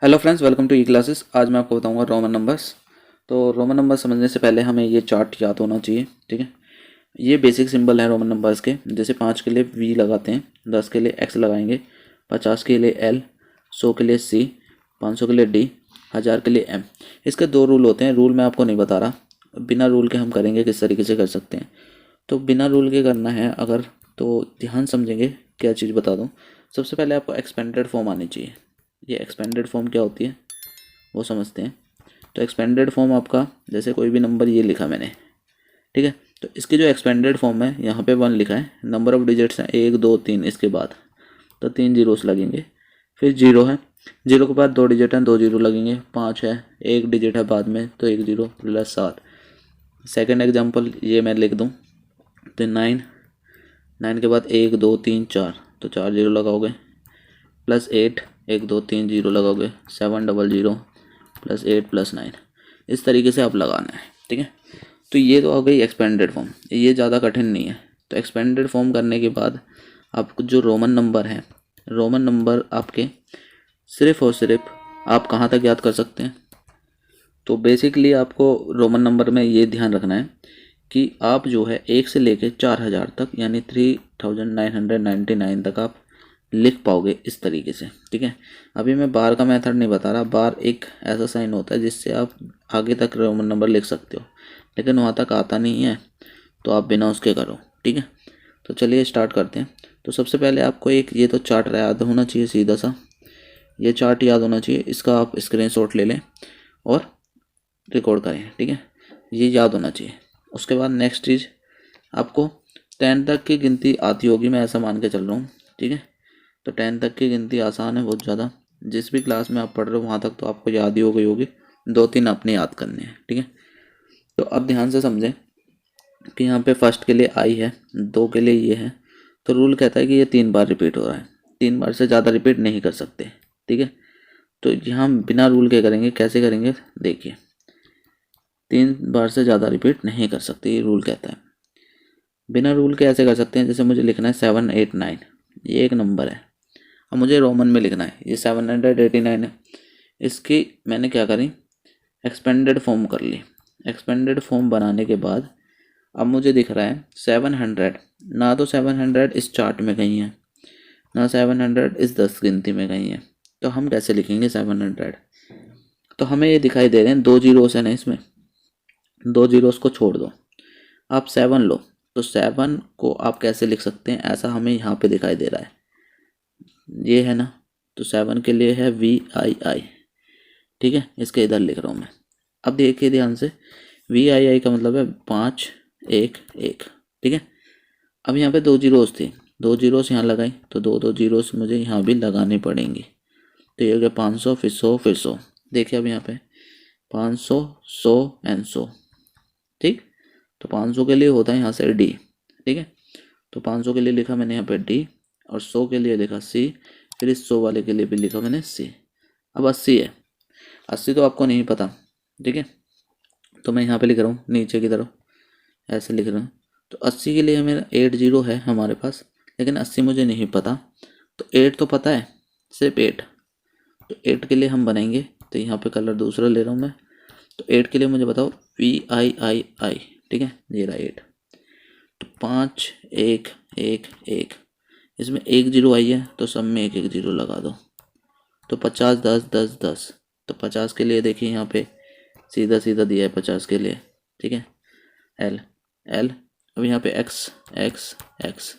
Hello friends, welcome to E classes. आज मैं आपको बताऊंगा रोमन नंबर्स। तो रोमन नंबर समझने से पहले हमें ये चार्ट याद होना चाहिए, ठीक है। ये बेसिक सिंबल है रोमन नंबर्स के। जैसे 5 के लिए वी लगाते हैं, 10 के लिए एक्स लगाएंगे, 50 के लिए एल, 100 के लिए सी, 500 के लिए डी, 1000 के लिए एम। इसके दो रूल होते हैं। रूल मैं आपको नहीं बता रहा, बिना रूल के हम करेंगे किस तरीके से कर सकते हैं। तो बिना रूल के करना है अगर, तो ध्यान समझेंगे। क्या चीज़ बता दूँ। सबसे पहले आपको एक्सपेंडेड फॉर्म आनी चाहिए। ये एक्सपेंडेड फॉर्म क्या होती है वो समझते हैं। तो एक्सपेंडेड फॉर्म आपका, जैसे कोई भी नंबर ये लिखा मैंने, ठीक है। तो इसकी जो एक्सपेंडेड फॉर्म है, यहाँ पे 1 लिखा है, नंबर ऑफ डिजिट्स हैं 1 2 3, इसके बाद तो 3 जीरोस लगेंगे। फिर जीरो है, जीरो के बाद 2 डिजिट हैं, 2 जीरो लगेंगे। 5 है, 1 डिजिट है बाद में, तो 1 जीरो प्लस 7। सेकेंड एग्जाम्पल ये मैं लिख दूँ तो 9, 9 के बाद 1 2 3 4, तो 4 जीरो लगाओगे। प्लस 8, 1 2 3 जीरो लगाओगे। 7 डबल जीरो प्लस 8 प्लस 9, इस तरीके से आप लगाना है, ठीक है। तो ये तो आ गई एक्सपेंडेड फॉर्म, ये ज़्यादा कठिन नहीं है। तो एक्सपेंडेड फॉर्म करने के बाद आपको जो रोमन नंबर है, रोमन नंबर आपके सिर्फ और सिर्फ आप कहाँ तक याद कर सकते हैं। तो बेसिकली आपको रोमन नंबर में ये ध्यान रखना है कि आप जो है 1 से लेके 4000 तक, यानी 3999 तक आप लिख पाओगे इस तरीके से, ठीक है। अभी मैं बार का मेथड नहीं बता रहा। बार एक ऐसा साइन होता है जिससे आप आगे तक रोमन नंबर लिख सकते हो, लेकिन वहाँ तक आता नहीं है, तो आप बिना उसके करो, ठीक है। तो चलिए स्टार्ट करते हैं। तो सबसे पहले आपको एक ये तो चार्ट याद होना चाहिए, सीधा सा ये चार्ट याद होना चाहिए। इसका आप स्क्रीनशॉट ले लें और रिकॉर्ड करें, ठीक है। ये याद होना चाहिए। उसके बाद नेक्स्ट चीज़, आपको 10 तक की गिनती आती होगी, मैं ऐसा मान के चल रहा हूँ, ठीक है। तो 10 तक की गिनती आसान है बहुत ज़्यादा। जिस भी क्लास में आप पढ़ रहे हो वहाँ तक तो आपको याद ही हो गई होगी। 2 3 अपने याद करने हैं, ठीक है। तो अब ध्यान से समझें कि यहाँ पे फर्स्ट के लिए आई है, 2 के लिए ये है। तो रूल कहता है कि ये 3 बार रिपीट हो रहा है, 3 बार से ज़्यादा रिपीट नहीं कर सकते, ठीक है। तो यहाँ बिना रूल के करेंगे, कैसे करेंगे देखिए। 3 बार से ज़्यादा रिपीट नहीं कर सकते, ये रूल कहता है। बिना रूल के ऐसे कर सकते हैं, जैसे मुझे लिखना है 789, ये एक नंबर है। अब मुझे रोमन में लिखना है, ये 789 है। इसकी मैंने क्या करी, एक्सपेंडेड फॉर्म कर ली। एक्सपेंडेड फॉर्म बनाने के बाद अब मुझे दिख रहा है 700, ना तो 700 इस चार्ट में कहीं है, ना 700 इस 10 गिनती में कहीं है। तो हम कैसे लिखेंगे 700। तो हमें ये दिखाई दे रहे हैं 2 जीरोस है ना इसमें, 2 जीरोस को छोड़ दो, आप 7 लो। तो 7 को आप कैसे लिख सकते हैं, ऐसा हमें यहाँ पे दिखाई दे रहा है, ये है ना। तो 7 के लिए है VII, ठीक है। इसके इधर लिख रहा हूँ मैं। अब देखिए ध्यान से, VII का मतलब है 5 1 1, ठीक है। अब यहाँ पे 2 जीरोस थी, 2 जीरोस यहाँ लगाई, तो 2 2 जीरोस मुझे यहाँ भी लगानी पड़ेंगी। तो ये हो गया 500, फिर 100, फिर 100। देखिए अब यहाँ पे 500 100 एंड 100, ठीक। तो 500 के लिए होता है यहाँ से D, ठीक है। तो 500 के लिए लिखा मैंने यहाँ पे D, और 100 के लिए लिखा C, फिर इस 100 वाले के लिए भी लिखा मैंने C। अब 80 है, 80 तो आपको नहीं पता, ठीक है। तो मैं यहाँ पे लिख रहा हूँ नीचे की तरफ, ऐसे लिख रहा हूँ। तो 80 के लिए मेरा 8 जीरो है हमारे पास, लेकिन 80 मुझे नहीं पता। तो 8 तो पता है, सिर्फ 8। तो 8 के लिए हम बनाएंगे, तो यहाँ पे कलर दूसरा ले रहा हूँ मैं। तो 8 के लिए मुझे बताओ VII, ठीक है। ये रहा 8। तो 5 1 1 1, इसमें 1 जीरो आई है, तो सब में 1 1 जीरो लगा दो। तो 50 10 10 10। तो 50 के लिए देखिए यहाँ पे सीधा सीधा दिया है 50 के लिए, ठीक है। L L, अब यहाँ पे X X X,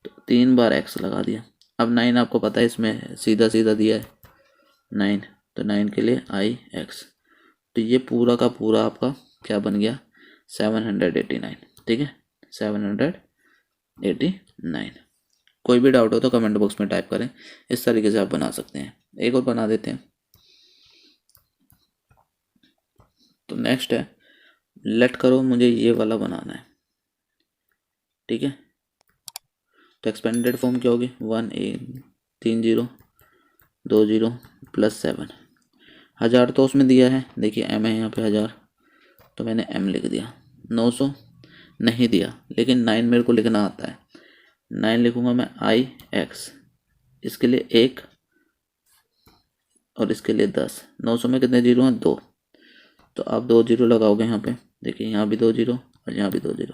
तो 3 बार X लगा दिया। अब 9 आपको पता है, इसमें सीधा सीधा दिया है 9, तो 9 के लिए IX। तो ये पूरा का पूरा आपका क्या बन गया, 789, ठीक है। 789। कोई भी डाउट हो तो कमेंट बॉक्स में टाइप करें। इस तरीके से आप बना सकते हैं। एक और बना देते हैं। तो नेक्स्ट है, लेट करो, मुझे ये वाला बनाना है, ठीक है। तो एक्सपेंडेड फॉर्म क्या होगी, 1 3 जीरो 2 जीरो प्लस 7। 1000 तो उसमें दिया है, देखिए M है यहाँ पे 1000, तो मैंने M लिख दिया। 900 नहीं दिया, लेकिन 9 मेरे को लिखना आता है, 9 लिखूँगा मैं IX। इसके लिए 1 और इसके लिए 10। 900 में कितने जीरो हैं? 2। तो आप 2 जीरो लगाओगे यहाँ पे, देखिए यहाँ भी 2 जीरो और यहाँ भी 2 जीरो।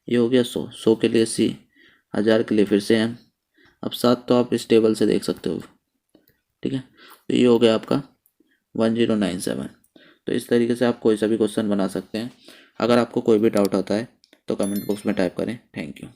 ये हो गया 100। 100 के लिए C, 1000 के लिए फिर से M। अब 7 तो आप इस टेबल से देख सकते हो, ठीक है। तो ये हो गया आपका 1097। तो इस तरीके से आप कोई सा भी क्वेश्चन बना सकते हैं। अगर आपको कोई भी डाउट आता है तो कमेंट बॉक्स में टाइप करें। Thank you.